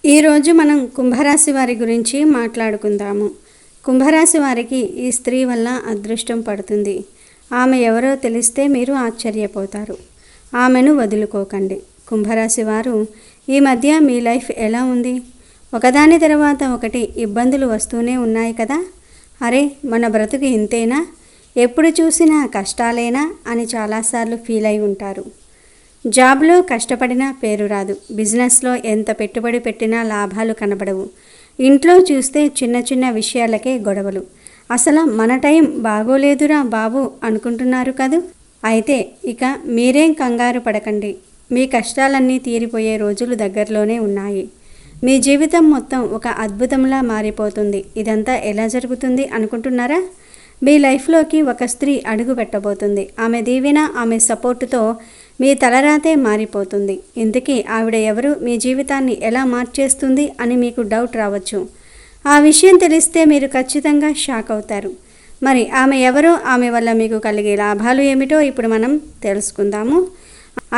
ఈరోజు మనం కుంభరాశి వారి గురించి మాట్లాడుకుందాము. కుంభరాశి వారికి ఈ స్త్రీ వల్ల అదృష్టం పడుతుంది. ఆమె ఎవరో తెలిస్తే మీరు ఆశ్చర్యపోతారు. ఆమెను వదులుకోకండి. కుంభరాశి వారు, ఈ మధ్య మీ లైఫ్ ఎలా ఉంది? ఒకదాని తర్వాత ఒకటి ఇబ్బందులు వస్తూనే ఉన్నాయి కదా. అరే, మన బ్రతుకు ఇంతేనా, ఎప్పుడు చూసినా కష్టాలేనా అని చాలాసార్లు ఫీల్ అయి ఉంటారు. జాబ్లో కష్టపడినా పేరు రాదు. బిజినెస్లో ఎంత పెట్టుబడి పెట్టినా లాభాలు కనబడవు. ఇంట్లో చూస్తే చిన్న చిన్న విషయాలకే గొడవలు. అసలు మన టైం బాగోలేదురా బాబు అనుకుంటున్నారు కదూ. అయితే ఇక మీరేం కంగారు పడకండి. మీ కష్టాలన్నీ తీరిపోయే రోజులు దగ్గరలోనే ఉన్నాయి. మీ జీవితం మొత్తం ఒక అద్భుతంలా మారిపోతుంది. ఇదంతా ఎలా జరుగుతుంది అనుకుంటున్నారా? మీ లైఫ్లోకి ఒక స్త్రీ అడుగు పెట్టబోతుంది. ఆమె దీవెన, ఆమె సపోర్టుతో మీ తలరాతే మారిపోతుంది. ఇంతకీ ఆవిడ ఎవరు, మీ జీవితాన్ని ఎలా మార్చేస్తుంది అని మీకు డౌట్ రావచ్చు. ఆ విషయం తెలిస్తే మీరు ఖచ్చితంగా షాక్ అవుతారు. మరి ఆమె ఎవరో, ఆమె వల్ల మీకు కలిగే లాభాలు ఏమిటో ఇప్పుడు మనం తెలుసుకుందాము.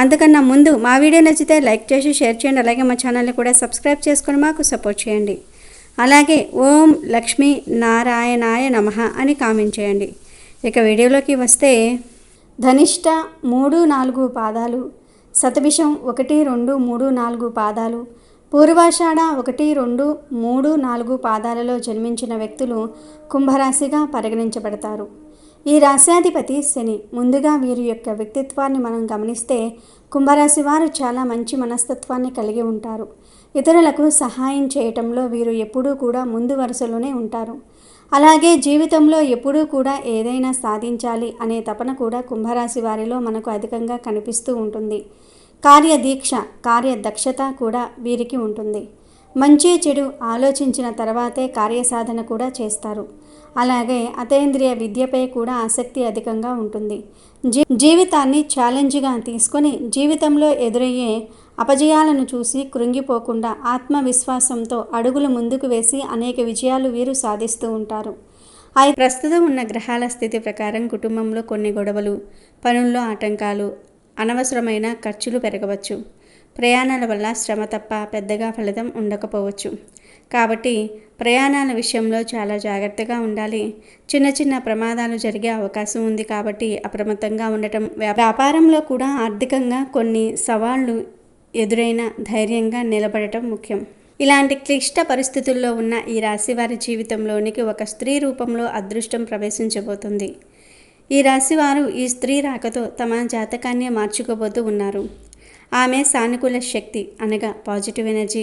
అంతకన్నా ముందు మా వీడియో నచ్చితే లైక్ చేసి షేర్ చేయండి. అలాగే మా ఛానల్ని కూడా సబ్స్క్రైబ్ చేసుకొని మాకు సపోర్ట్ చేయండి. అలాగే ఓం లక్ష్మీ నారాయణాయ నమః అని కామెంట్ చేయండి. ఇక వీడియోలోకి వస్తే, ధనిష్ట 3-4 పాదాలు, శతభిషం 1-2-3-4 పాదాలు, పూర్వాషాఢ 1-2-3-4 పాదాలలో జన్మించిన వ్యక్తులు కుంభరాశిగా పరిగణించబడతారు. ఈ రాశ్యాధిపతి శని. ముందుగా వీరి యొక్క వ్యక్తిత్వాన్ని మనం గమనిస్తే, కుంభరాశి వారు చాలా మంచి మనస్తత్వాన్ని కలిగి ఉంటారు. ఇతరులకు సహాయం చేయటంలో వీరు ఎప్పుడూ కూడా ముందు వరుసలోనే ఉంటారు. అలాగే జీవితంలో ఎప్పుడూ కూడా ఏదైనా సాధించాలి అనే తపన కూడా కుంభరాశి వారిలో మనకు అధికంగా కనిపిస్తూ ఉంటుంది. కార్యదీక్ష, కార్యదక్షత కూడా వీరికి ఉంటుంది. మంచి చెడు ఆలోచించిన తర్వాతే కార్యసాధన కూడా చేస్తారు. అలాగే అతీంద్రియ విద్యపై కూడా ఆసక్తి అధికంగా ఉంటుంది. జీవితాన్ని ఛాలెంజ్గా తీసుకొని జీవితంలో ఎదురయ్యే అపజయాలను చూసి కృంగిపోకుండా ఆత్మవిశ్వాసంతో అడుగులు ముందుకు వేసి అనేక విజయాలు వీరు సాధిస్తూ ఉంటారు. అయితే ప్రస్తుతం ఉన్న గ్రహాల స్థితి ప్రకారం కుటుంబంలో కొన్ని గొడవలు, పనుల్లో ఆటంకాలు, అనవసరమైన ఖర్చులు పెరగవచ్చు. ప్రయాణాల వల్ల శ్రమ తప్ప పెద్దగా ఫలితం ఉండకపోవచ్చు. కాబట్టి ప్రయాణాల విషయంలో చాలా జాగ్రత్తగా ఉండాలి. చిన్న చిన్న ప్రమాదాలు జరిగే అవకాశం ఉంది. కాబట్టి అప్రమత్తంగా ఉండటం, వ్యాపారంలో కూడా ఆర్థికంగా కొన్ని సవాళ్లు ఎదురైనా ధైర్యంగా నిలబడటం ముఖ్యం. ఇలాంటి క్లిష్ట పరిస్థితుల్లో ఉన్న ఈ రాశి వారి జీవితంలోనికి ఒక స్త్రీ రూపంలో అదృష్టం ప్రవేశించబోతుంది. ఈ రాశివారు ఈ స్త్రీ రాకతో తమ జాతకాన్ని మార్చుకోబోతూ ఉన్నారు. ఆమె సానుకూల శక్తి అనగా పాజిటివ్ ఎనర్జీ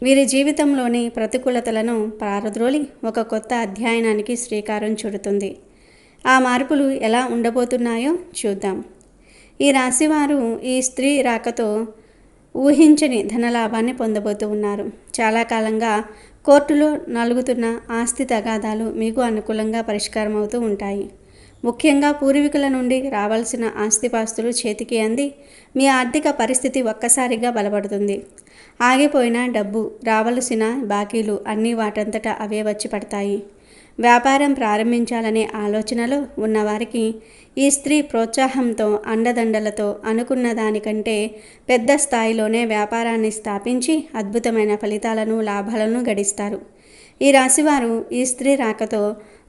వీరి జీవితంలోని ప్రతికూలతలను పారద్రోలి ఒక కొత్త అధ్యయనానికి శ్రీకారం చుడుతుంది. ఆ మార్పులు ఎలా ఉండబోతున్నాయో చూద్దాం. ఈ రాశివారు ఈ స్త్రీ రాకతో ఊహించని ధనలాభాన్ని పొందబోతూ ఉన్నారు. చాలా కాలంగా కోర్టులో నలుగుతున్న ఆస్తి తగాదాలు మీకు అనుకూలంగా పరిష్కారం అవుతూ ఉంటాయి. ముఖ్యంగా పూర్వీకుల నుండి రావాల్సిన ఆస్తిపాస్తులు చేతికి అంది మీ ఆర్థిక పరిస్థితి ఒక్కసారిగా బలపడుతుంది. ఆగిపోయిన డబ్బు, రావలసిన బాకీలు అన్నీ వాటంతటా అవే వచ్చి పడతాయి. వ్యాపారం ప్రారంభించాలనే ఆలోచనలో ఉన్నవారికి ఈ స్త్రీ ప్రోత్సాహంతో, అండదండలతో అనుకున్న దానికంటే పెద్ద స్థాయిలోనే వ్యాపారాన్ని స్థాపించి అద్భుతమైన ఫలితాలను, లాభాలను గడిస్తారు. ఈ రాశివారు ఈ స్త్రీ రాకతో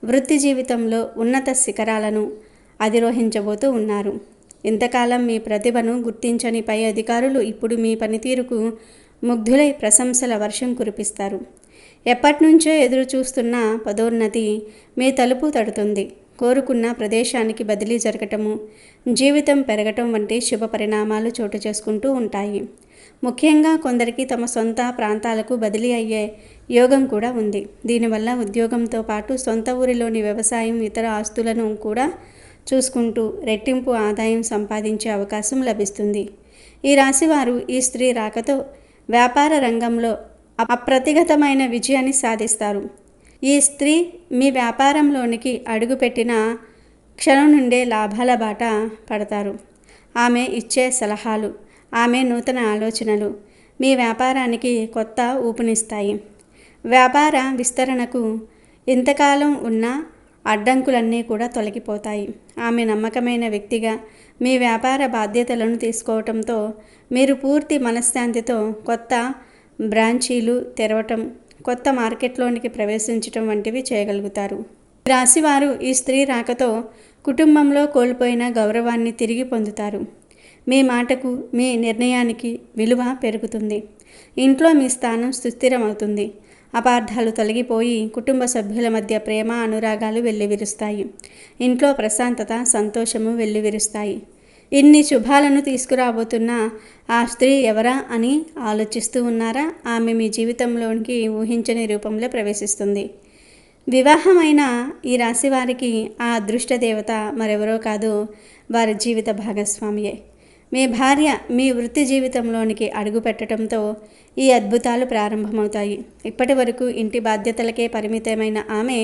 వృత్తి జీవితంలో ఉన్నత శిఖరాలను అధిరోహించబోతూ ఉన్నారు. ఇంతకాలం మీ ప్రతిభను గుర్తించని పై అధికారులు ఇప్పుడు మీ పనితీరుకు ముగ్ధులై ప్రశంసల వర్షం కురిపిస్తారు. ఎప్పటినుంచో ఎదురు చూస్తున్న పదోన్నతి మీ తలుపు తడుతుంది. కోరుకున్న ప్రదేశానికి బదిలీ జరగటము, జీవితం పెరగటం వంటి శుభ పరిణామాలు చోటు చేసుకుంటూ ఉంటాయి. ముఖ్యంగా కొందరికి తమ సొంత ప్రాంతాలకు బదిలీ అయ్యే యోగం కూడా ఉంది. దీనివల్ల ఉద్యోగంతో పాటు సొంత ఊరిలోని వ్యవసాయం, ఇతర ఆస్తులను కూడా చూసుకుంటూ రెట్టింపు ఆదాయం సంపాదించే అవకాశం లభిస్తుంది. ఈ రాశివారు ఈ స్త్రీ రాకతో వ్యాపార రంగంలో అప్రతిగతమైన విజయాన్ని సాధిస్తారు. ఈ స్త్రీ మీ వ్యాపారంలోనికి అడుగుపెట్టిన క్షణం నుండే లాభాల బాట పడతారు. ఆమె ఇచ్చే సలహాలు, ఆమె నూతన ఆలోచనలు మీ వ్యాపారానికి కొత్త ఊపునిస్తాయి. వ్యాపార విస్తరణకు ఇంతకాలం ఉన్న అడ్డంకులన్నీ కూడా తొలగిపోతాయి. ఆమె నమ్మకమైన వ్యక్తిగా మీ వ్యాపార బాధ్యతలను తీసుకోవటంతో మీరు పూర్తి మనశ్శాంతితో కొత్త బ్రాంచీలు తెరవటం, కొత్త మార్కెట్లోనికి ప్రవేశించటం వంటివి చేయగలుగుతారు. రాశివారు ఈ స్త్రీ రాకతో కుటుంబంలో కోల్పోయిన గౌరవాన్ని తిరిగి పొందుతారు. మీ మాటకు, మీ నిర్ణయానికి విలువ పెరుగుతుంది. ఇంట్లో మీ స్థానం సుస్థిరమవుతుంది. అపార్థాలు తొలగిపోయి కుటుంబ సభ్యుల మధ్య ప్రేమ, అనురాగాలు వెల్లివిరుస్తాయి. ఇంట్లో ప్రశాంతత, సంతోషము వెల్లివిరుస్తాయి. ఇన్ని శుభాలను తీసుకురాబోతున్న ఆ స్త్రీ ఎవరా అని ఆలోచిస్తూ ఉన్నారా? ఆమె మీ జీవితంలోనికి ఊహించని రూపంలో ప్రవేశిస్తుంది. వివాహమైన ఈ రాశి వారికి ఆ అదృష్ట దేవత మరెవరో కాదు, వారి జీవిత భాగస్వామియే. మీ భార్య మీ వృత్తి జీవితంలోనికి అడుగు పెట్టడంతో ఈ అద్భుతాలు ప్రారంభమవుతాయి. ఇప్పటి వరకు ఇంటి బాధ్యతలకే పరిమితమైన ఆమె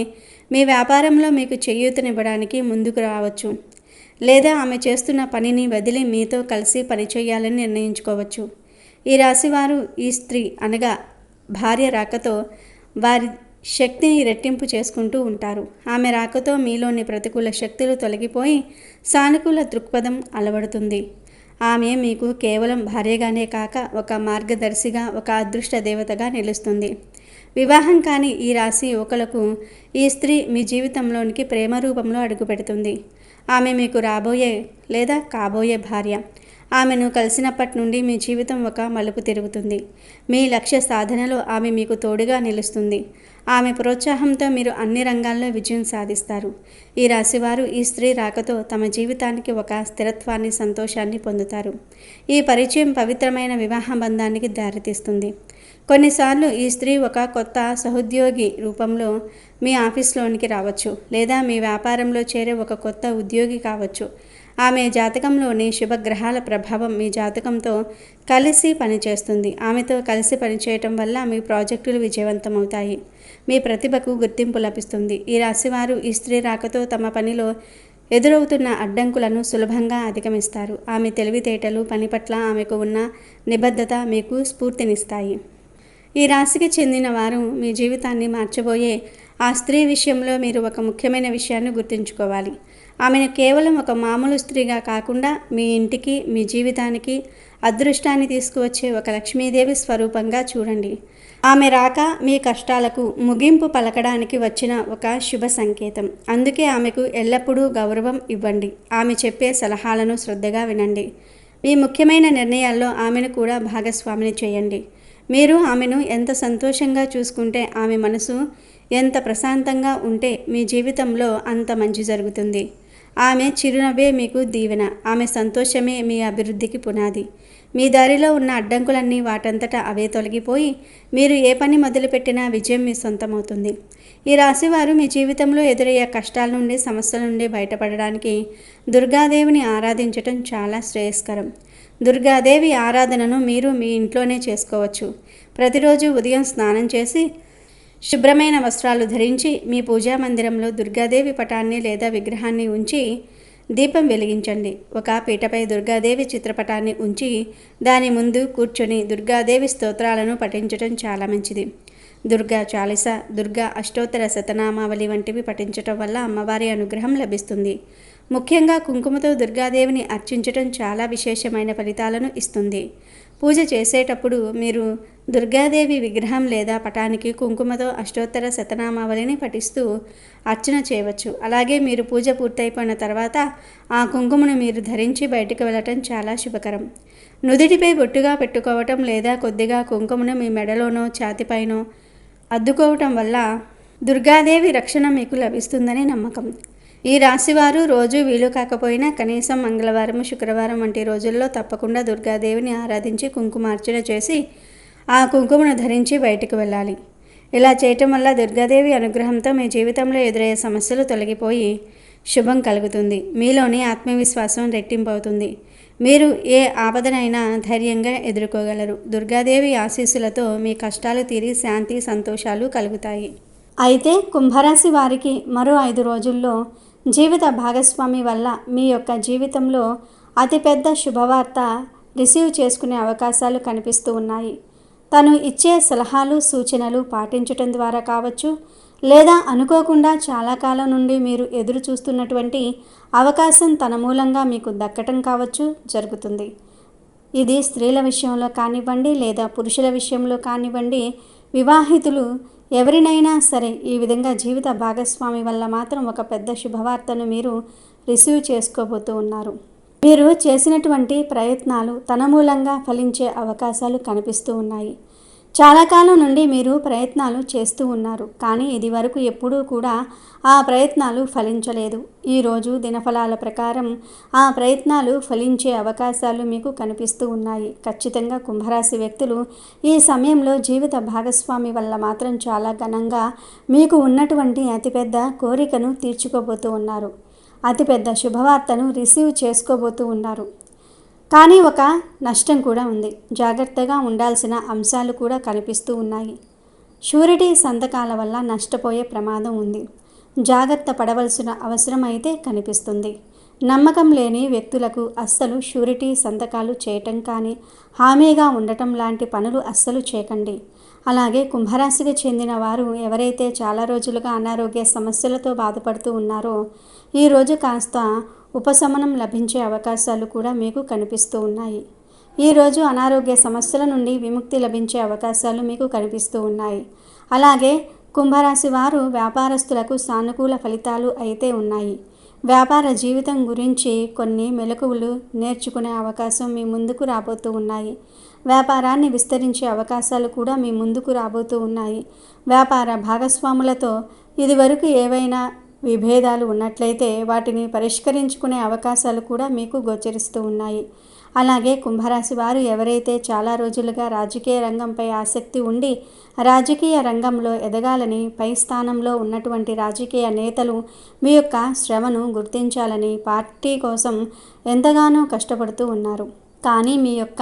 మీ వ్యాపారంలో మీకు చేయూతనివ్వడానికి ముందుకు రావచ్చు. లేదా ఆమె చేస్తున్న పనిని వదిలి మీతో కలిసి పనిచేయాలని నిర్ణయించుకోవచ్చు. ఈ రాశివారు ఈ స్త్రీ అనగా భార్య రాకతో వారి శక్తిని రెట్టింపు చేసుకుంటూ ఉంటారు. ఆమె రాకతో మీలోని ప్రతికూల శక్తులు తొలగిపోయి సానుకూల దృక్పథం అలవడుతుంది. ఆమె మీకు కేవలం భార్యగానే కాక ఒక మార్గదర్శిగా, ఒక అదృష్ట దేవతగా నిలుస్తుంది. వివాహం కాని ఈ రాశి యువకులకు ఈ స్త్రీ మీ జీవితంలోనికి ప్రేమ రూపంలో అడుగుపెడుతుంది. ఆమె మీకు రాబోయే లేదా కాబోయే భార్య. ఆమెను కలిసినప్పటి నుండి మీ జీవితం ఒక మలుపు తిరుగుతుంది. మీ లక్ష్య సాధనలో ఆమె మీకు తోడుగా నిలుస్తుంది. ఆమె ప్రోత్సాహంతో మీరు అన్ని రంగాల్లో విజయం సాధిస్తారు. ఈ రాశివారు ఈ స్త్రీ రాకతో తమ జీవితానికి ఒక స్థిరత్వాన్ని, సంతోషాన్ని పొందుతారు. ఈ పరిచయం పవిత్రమైన వివాహ బంధానికి దారితీస్తుంది. కొన్నిసార్లు ఈ స్త్రీ ఒక కొత్త సహోద్యోగి రూపంలో మీ ఆఫీస్లోనికి రావచ్చు, లేదా మీ వ్యాపారంలో చేరే ఒక కొత్త ఉద్యోగి కావచ్చు. ఆమె జాతకంలోని శుభగ్రహాల ప్రభావం మీ జాతకంతో కలిసి పనిచేస్తుంది. ఆమెతో కలిసి పనిచేయటం వల్ల మీ ప్రాజెక్టులు విజయవంతమవుతాయి. మీ ప్రతిభకు గుర్తింపు లభిస్తుంది. ఈ రాశివారు ఈ స్త్రీ రాకతో తమ పనిలో ఎదురవుతున్న అడ్డంకులను సులభంగా అధిగమిస్తారు. ఆమె తెలివితేటలు, పని పట్ల ఆమెకు ఉన్న నిబద్ధత మీకు స్ఫూర్తినిస్తాయి. ఈ రాశికి చెందిన వారు మీ జీవితాన్ని మార్చబోయే ఆ స్త్రీ విషయంలో మీరు ఒక ముఖ్యమైన విషయాన్ని గుర్తుంచుకోవాలి. ఆమెను కేవలం ఒక మామూలు స్త్రీగా కాకుండా మీ ఇంటికి, మీ జీవితానికి అదృష్టాన్ని తీసుకువచ్చే ఒక లక్ష్మీదేవి స్వరూపంగా చూడండి. ఆమె రాక మీ కష్టాలకు ముగింపు పలకడానికి వచ్చిన ఒక శుభ సంకేతం. అందుకే ఆమెకు ఎల్లప్పుడూ గౌరవం ఇవ్వండి. ఆమె చెప్పే సలహాలను శ్రద్ధగా వినండి. మీ ముఖ్యమైన నిర్ణయాల్లో ఆమెను కూడా భాగస్వామిని చేయండి. మీరు ఆమెను ఎంత సంతోషంగా చూసుకుంటే, ఆమె మనసు ఎంత ప్రశాంతంగా ఉంటే మీ జీవితంలో అంత మంచి జరుగుతుంది. ఆమె చిరునవ్వే మీకు దీవెన. ఆమె సంతోషమే మీ అభివృద్ధికి పునాది. మీ దారిలో ఉన్న అడ్డంకులన్నీ వాటంతటా అవే తొలగిపోయి మీరు ఏ పని మొదలుపెట్టినా విజయం మీ సొంతమవుతుంది. ఈ రాశివారు మీ జీవితంలో ఎదురయ్యే కష్టాల నుండి, సమస్యల నుండి బయటపడడానికి దుర్గాదేవిని ఆరాధించటం చాలా శ్రేయస్కరం. దుర్గాదేవి ఆరాధనను మీరు మీ ఇంట్లోనే చేసుకోవచ్చు. ప్రతిరోజు ఉదయం స్నానం చేసి శుభ్రమైన వస్త్రాలు ధరించి మీ పూజా మందిరంలో దుర్గాదేవి పటాన్ని లేదా విగ్రహాన్ని ఉంచి దీపం వెలిగించండి. ఒక పీటపై దుర్గాదేవి చిత్రపటాన్ని ఉంచి దాని ముందు కూర్చొని దుర్గాదేవి స్తోత్రాలను పఠించడం చాలా మంచిది. దుర్గా చాలీస, దుర్గా అష్టోత్తర శతనామావళి వంటివి పఠించటం వల్ల అమ్మవారి అనుగ్రహం లభిస్తుంది. ముఖ్యంగా కుంకుమతో దుర్గాదేవిని అర్చించటం చాలా విశేషమైన ఫలితాలను ఇస్తుంది. పూజ చేసేటప్పుడు మీరు దుర్గాదేవి విగ్రహం లేదా పటానికి కుంకుమతో అష్టోత్తర శతనామావళిని పఠిస్తూ అర్చన చేయవచ్చు. అలాగే మీరు పూజ పూర్తయిపోయిన తర్వాత ఆ కుంకుమను మీరు ధరించి బయటకు వెళ్ళటం చాలా శుభకరం. నుదిటిపై బొట్టుగా పెట్టుకోవటం లేదా కొద్దిగా కుంకుమను మీ మెడలోనో ఛాతిపైనో అద్దుకోవటం వల్ల దుర్గాదేవి రక్షణ మీకు లభిస్తుందని నమ్మకం. ఈ రాశివారు రోజు వీలు కాకపోయినా కనీసం మంగళవారం, శుక్రవారం వంటి రోజుల్లో తప్పకుండా దుర్గాదేవిని ఆరాధించి కుంకుమార్చన చేసి ఆ కుంకుమను ధరించి బయటకు వెళ్ళాలి. ఇలా చేయటం వల్ల దుర్గాదేవి అనుగ్రహంతో మీ జీవితంలో ఎదురయ్యే సమస్యలు తొలగిపోయి శుభం కలుగుతుంది. మీలోని ఆత్మవిశ్వాసం రెట్టింపవుతుంది. మీరు ఏ ఆపదనైనా ధైర్యంగా ఎదుర్కోగలరు. దుర్గాదేవి ఆశీస్సులతో మీ కష్టాలు తీరి శాంతి, సంతోషాలు కలుగుతాయి. అయితే కుంభరాశి వారికి మరో 5 రోజుల్లో జీవిత భాగస్వామి వల్ల మీ యొక్క జీవితంలో అతిపెద్ద శుభవార్త రిసీవ్ చేసుకునే అవకాశాలు కనిపిస్తూ ఉన్నాయి. తను ఇచ్చే సలహాలు, సూచనలు పాటించటం ద్వారా కావచ్చు, లేదా అనుకోకుండా చాలా కాలం నుండి మీరు ఎదురు చూస్తున్నటువంటి అవకాశం తన మూలంగా మీకు దక్కటం కావచ్చు, జరుగుతుంది. ఇది స్త్రీల విషయంలో కానివ్వండి లేదా పురుషుల విషయంలో కానివ్వండి, వివాహితులు ఎవరినైనా సరే ఈ విధంగా జీవిత భాగస్వామి వల్ల మాత్రం ఒక పెద్ద శుభవార్తను మీరు రిసీవ్ చేసుకోబోతూ ఉన్నారు. మీరు చేసినటువంటి ప్రయత్నాలు తన మూలంగా ఫలించే అవకాశాలు కనిపిస్తూ ఉన్నాయి. చాలా కాలం నుండి మీరు ప్రయత్నాలు చేస్తూ ఉన్నారు, కానీ ఇది వరకు ఎప్పుడూ కూడా ఆ ప్రయత్నాలు ఫలించలేదు. ఈరోజు దినఫలాల ప్రకారం ఆ ప్రయత్నాలు ఫలించే అవకాశాలు మీకు కనిపిస్తూ ఉన్నాయి. ఖచ్చితంగా కుంభరాశి వ్యక్తులు ఈ సమయంలో జీవిత భాగస్వామి వల్ల మాత్రం చాలా ఘనంగా మీకు ఉన్నటువంటి అతిపెద్ద కోరికను తీర్చుకోబోతూ ఉన్నారు. అతిపెద్ద శుభవార్తను రిసీవ్ చేసుకోబోతూ ఉన్నారు. కానీ ఒక నష్టం కూడా ఉంది. జాగ్రత్తగా ఉండాల్సిన అంశాలు కూడా కనిపిస్తూ ఉన్నాయి. షూరిటీ సంతకాల వల్ల నష్టపోయే ప్రమాదం ఉంది. జాగ్రత్త పడవలసిన అవసరం అయితే కనిపిస్తుంది. నమ్మకం లేని వ్యక్తులకు అస్సలు షూరిటీ సంతకాలు చేయటం కానీ, హామీగా ఉండటం లాంటి పనులు అస్సలు చేయకండి. అలాగే కుంభరాశికి చెందిన వారు ఎవరైతే చాలా రోజులుగా అనారోగ్య సమస్యలతో బాధపడుతూ ఉన్నారో, ఈరోజు కాస్త ఉపశమనం లభించే అవకాశాలు కూడా మీకు కనిపిస్తూ ఉన్నాయి. ఈరోజు అనారోగ్య సమస్యల నుండి విముక్తి లభించే అవకాశాలు మీకు కనిపిస్తూ ఉన్నాయి. అలాగే కుంభరాశి వారు వ్యాపారస్తులకు సానుకూల ఫలితాలు అయితే ఉన్నాయి. వ్యాపార జీవితం గురించి కొన్ని మెలకువలు నేర్చుకునే అవకాశం మీ ముందుకు రాబోతూ ఉన్నాయి. వ్యాపారాన్ని విస్తరించే అవకాశాలు కూడా మీ ముందుకు రాబోతూ ఉన్నాయి. వ్యాపార భాగస్వాములతో ఇదివరకు ఏవైనా విభేదాలు ఉన్నట్లయితే వాటిని పరిష్కరించుకునే అవకాశాలు కూడా మీకు గోచరిస్తూ ఉన్నాయి. అలాగే కుంభరాశి వారు ఎవరైతే చాలా రోజులుగా రాజకీయ రంగంపై ఆసక్తి ఉండి రాజకీయ రంగంలో ఎదగాలని పై స్థానంలో ఉన్నటువంటి రాజకీయ నేతలు మీ యొక్క శ్రమను గుర్తించాలని పార్టీ కోసం ఎంతగానో కష్టపడుతూ ఉన్నారు. కానీ మీ యొక్క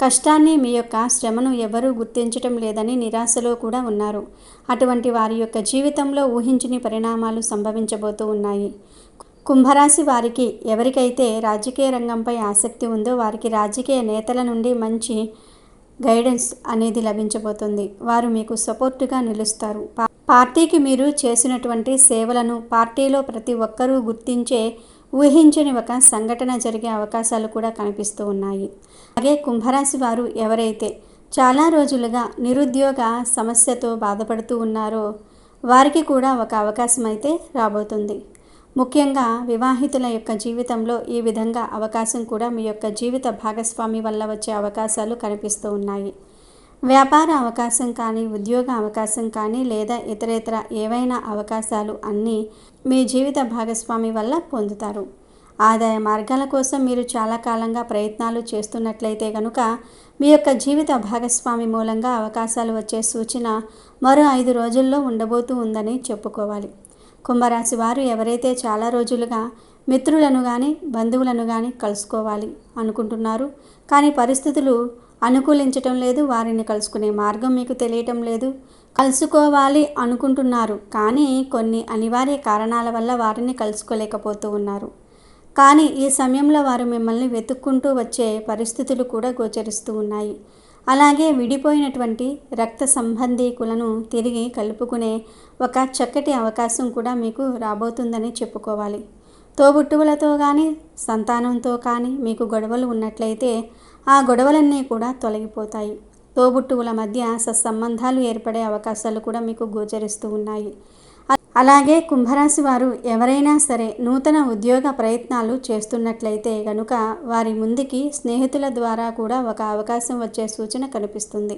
కష్టాన్ని, మీ యొక్క శ్రమను ఎవరూ గుర్తించటం లేదని నిరాశలో కూడా ఉన్నారు. అటువంటి వారి యొక్క జీవితంలో ఊహించని పరిణామాలు సంభవించబోతూ ఉన్నాయి. కుంభరాశి వారికి ఎవరికైతే రాజకీయ రంగంపై ఆసక్తి ఉందో వారికి రాజకీయ నేతల నుండి మంచి గైడెన్స్ అనేది లభించబోతుంది. వారు మీకు సపోర్టుగా నిలుస్తారు. పార్టీకి మీరు చేసినటువంటి సేవలను పార్టీలో ప్రతి ఒక్కరూ గుర్తించే ఊహించని ఒక సంఘటన జరిగే అవకాశాలు కూడా కనిపిస్తూ ఉన్నాయి. అలాగే కుంభరాశి వారు ఎవరైతే చాలా రోజులుగా నిరుద్యోగ సమస్యతో బాధపడుతూ ఉన్నారో వారికి కూడా ఒక అవకాశం అయితే రాబోతుంది. ముఖ్యంగా వివాహితుల యొక్క జీవితంలో ఈ విధంగా అవకాశం కూడా మీ యొక్క జీవిత భాగస్వామి వల్ల వచ్చే అవకాశాలు కనిపిస్తూ ఉన్నాయి. వ్యాపార అవకాశం కానీ, ఉద్యోగ అవకాశం కానీ లేదా ఇతరేతర ఏవైనా అవకాశాలు అన్నీ మీ జీవిత భాగస్వామి వల్ల పొందుతారు. ఆదాయ మార్గాల కోసం మీరు చాలా కాలంగా ప్రయత్నాలు చేస్తున్నట్లయితే కనుక మీ యొక్క జీవిత భాగస్వామి మూలంగా అవకాశాలు వచ్చే సూచన మరో 5 రోజుల్లో ఉండబోతూ ఉందని చెప్పుకోవాలి. కుంభరాశి వారు ఎవరైతే చాలా రోజులుగా మిత్రులను కానీ బంధువులను కానీ కలుసుకోవాలి అనుకుంటున్నారు, కానీ పరిస్థితులు అనుకూలించటం లేదు, వారిని కలుసుకునే మార్గం మీకు తెలియటం లేదు. కలుసుకోవాలి అనుకుంటున్నారు, కానీ కొన్ని అనివార్య కారణాల వల్ల వారిని కలుసుకోలేకపోతూ ఉన్నారు. కానీ ఈ సమయంలో వారు మిమ్మల్ని వెతుక్కుంటూ వచ్చే పరిస్థితులు కూడా గోచరిస్తూ ఉన్నాయి. అలాగే విడిపోయినటువంటి రక్త సంబంధీకులను తిరిగి కలుపుకునే ఒక చక్కటి అవకాశం కూడా మీకు రాబోతుందని చెప్పుకోవాలి. తోబుట్టువులతో కానీ, సంతానంతో కానీ మీకు గొడవలు ఉన్నట్లయితే ఆ గొడవలన్నీ కూడా తొలగిపోతాయి. తోబుట్టువుల మధ్య సత్సంబంధాలు ఏర్పడే అవకాశాలు కూడా మీకు గోచరిస్తూ ఉన్నాయి. అలాగే కుంభరాశి వారు ఎవరైనా సరే నూతన ఉద్యోగ ప్రయత్నాలు చేస్తున్నట్లయితే కనుక వారి ముందుకి స్నేహితుల ద్వారా కూడా ఒక అవకాశం వచ్చే సూచన కనిపిస్తుంది.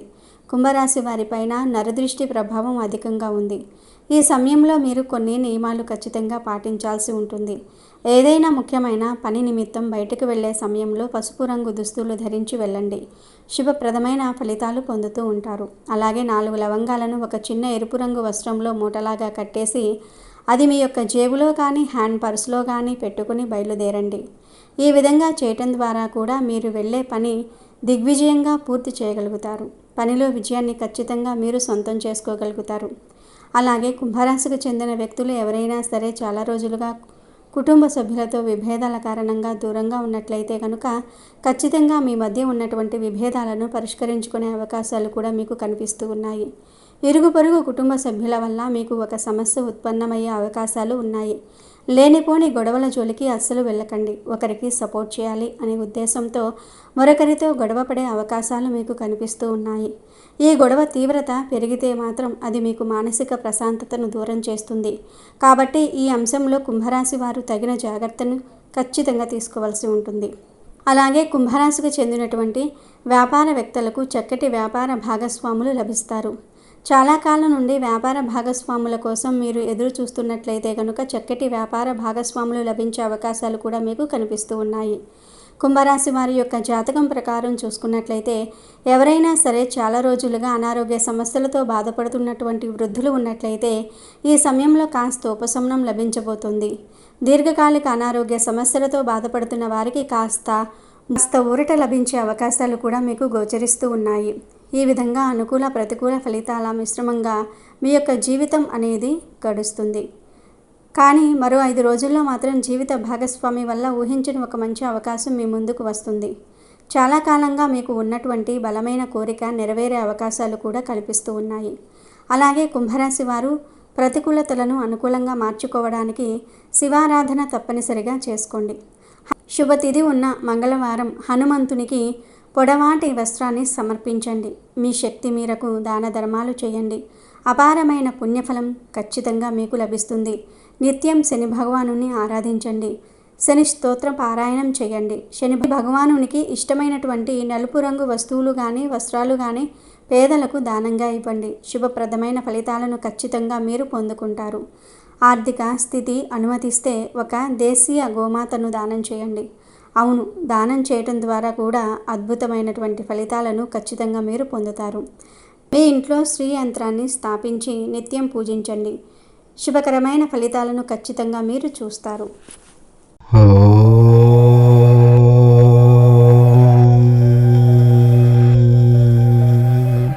కుంభరాశి వారిపైన నరదృష్టి ప్రభావం అధికంగా ఉంది. ఈ సమయంలో మీరు కొన్ని నియమాలు ఖచ్చితంగా పాటించాల్సి ఉంటుంది. ఏదైనా ముఖ్యమైన పని నిమిత్తం బయటకు వెళ్లే సమయంలో పసుపు రంగు దుస్తులు ధరించి వెళ్ళండి. శుభప్రదమైన ఫలితాలు పొందుతూ ఉంటారు. అలాగే 4 లవంగాలను ఒక చిన్న ఎరుపు రంగు వస్త్రంలో మూటలాగా కట్టేసి అది మీ యొక్క జేబులో కానీ హ్యాండ్ పర్సులో కానీ పెట్టుకుని బయలుదేరండి. ఈ విధంగా చేయటం ద్వారా కూడా మీరు వెళ్ళే పని దిగ్విజయంగా పూర్తి చేయగలుగుతారు. పనిలో విజయాన్ని ఖచ్చితంగా మీరు సొంతం చేసుకోగలుగుతారు. అలాగే కుంభరాశికి చెందిన వ్యక్తులు ఎవరైనా సరే చాలా రోజులుగా కుటుంబ సభ్యులతో విభేదాల కారణంగా దూరంగా ఉన్నట్లయితే కనుక ఖచ్చితంగా మీ మధ్య ఉన్నటువంటి విభేదాలను పరిష్కరించుకునే అవకాశాలు కూడా మీకు కనిపిస్తూ ఉన్నాయి. ఇరుగు పొరుగు కుటుంబ సభ్యుల వల్ల మీకు ఒక సమస్య ఉత్పన్నమయ్యే అవకాశాలు ఉన్నాయి. లేనిపోని గొడవల జోలికి అస్సలు వెళ్ళకండి. ఒకరికి సపోర్ట్ చేయాలి అనే ఉద్దేశంతో మరొకరితో గొడవపడే అవకాశాలు మీకు కనిపిస్తూ ఉన్నాయి. ఈ గొడవ తీవ్రత పెరిగితే మాత్రం అది మీకు మానసిక ప్రశాంతతను దూరం చేస్తుంది. కాబట్టి ఈ అంశంలో కుంభరాశి వారు తగిన జాగ్రత్తను ఖచ్చితంగా తీసుకోవాల్సి ఉంటుంది. అలాగే కుంభరాశికి చెందినటువంటి వ్యాపారవేత్తలకు చక్కటి వ్యాపార భాగస్వాములు లభిస్తారు. చాలా కాలం నుండి వ్యాపార భాగస్వాముల కోసం మీరు ఎదురు చూస్తున్నట్లయితే కనుక చక్కటి వ్యాపార భాగస్వాములు లభించే అవకాశాలు కూడా మీకు కనిపిస్తూ ఉన్నాయి. కుంభరాశి వారి యొక్క జాతకం ప్రకారం చూసుకున్నట్లయితే ఎవరైనా సరే చాలా రోజులుగా అనారోగ్య సమస్యలతో బాధపడుతున్నటువంటి వృద్ధులు ఉన్నట్లయితే ఈ సమయంలో కాస్త ఉపశమనం లభించబోతుంది. దీర్ఘకాలిక అనారోగ్య సమస్యలతో బాధపడుతున్న వారికి కాస్త ఊరట లభించే అవకాశాలు కూడా మీకు గోచరిస్తూ ఉన్నాయి. ఈ విధంగా అనుకూల ప్రతికూల ఫలితాల మిశ్రమంగా మీ యొక్క జీవితం అనేది గడుస్తుంది. కానీ మరో 5 రోజుల్లో మాత్రం జీవిత భాగస్వామి వల్ల ఊహించని ఒక మంచి అవకాశం మీ ముందుకు వస్తుంది. చాలా కాలంగా మీకు ఉన్నటువంటి బలమైన కోరిక నెరవేరే అవకాశాలు కూడా కనిపిస్తూ ఉన్నాయి. అలాగే కుంభరాశి వారు ప్రతికూలతలను అనుకూలంగా మార్చుకోవడానికి శివారాధన తప్పనిసరిగా చేసుకోండి. శుభతిథి ఉన్న మంగళవారం హనుమంతునికి పొడవాటి వస్త్రాన్ని సమర్పించండి. మీ శక్తి మేరకు దాన ధర్మాలు చేయండి. అపారమైన పుణ్యఫలం ఖచ్చితంగా మీకు లభిస్తుంది. నిత్యం శని భగవానుని ఆరాధించండి. శని స్తోత్ర పారాయణం చేయండి. శని భగవానునికి ఇష్టమైనటువంటి నలుపు రంగు వస్తువులు కానీ వస్త్రాలు కానీ పేదలకు దానంగా ఇవ్వండి. శుభప్రదమైన ఫలితాలను ఖచ్చితంగా మీరు పొందుకుంటారు. ఆర్థిక స్థితి అనుమతిస్తే ఒక దేశీయ గోమాతను దానం చేయండి. అవును, దానం చేయటం ద్వారా కూడా అద్భుతమైనటువంటి ఫలితాలను ఖచ్చితంగా మీరు పొందుతారు. మీ ఇంట్లో శ్రీ యంత్రాన్ని స్థాపించి నిత్యం పూజించండి. శుభకరమైన ఫలితాలను ఖచ్చితంగా మీరు చూస్తారు.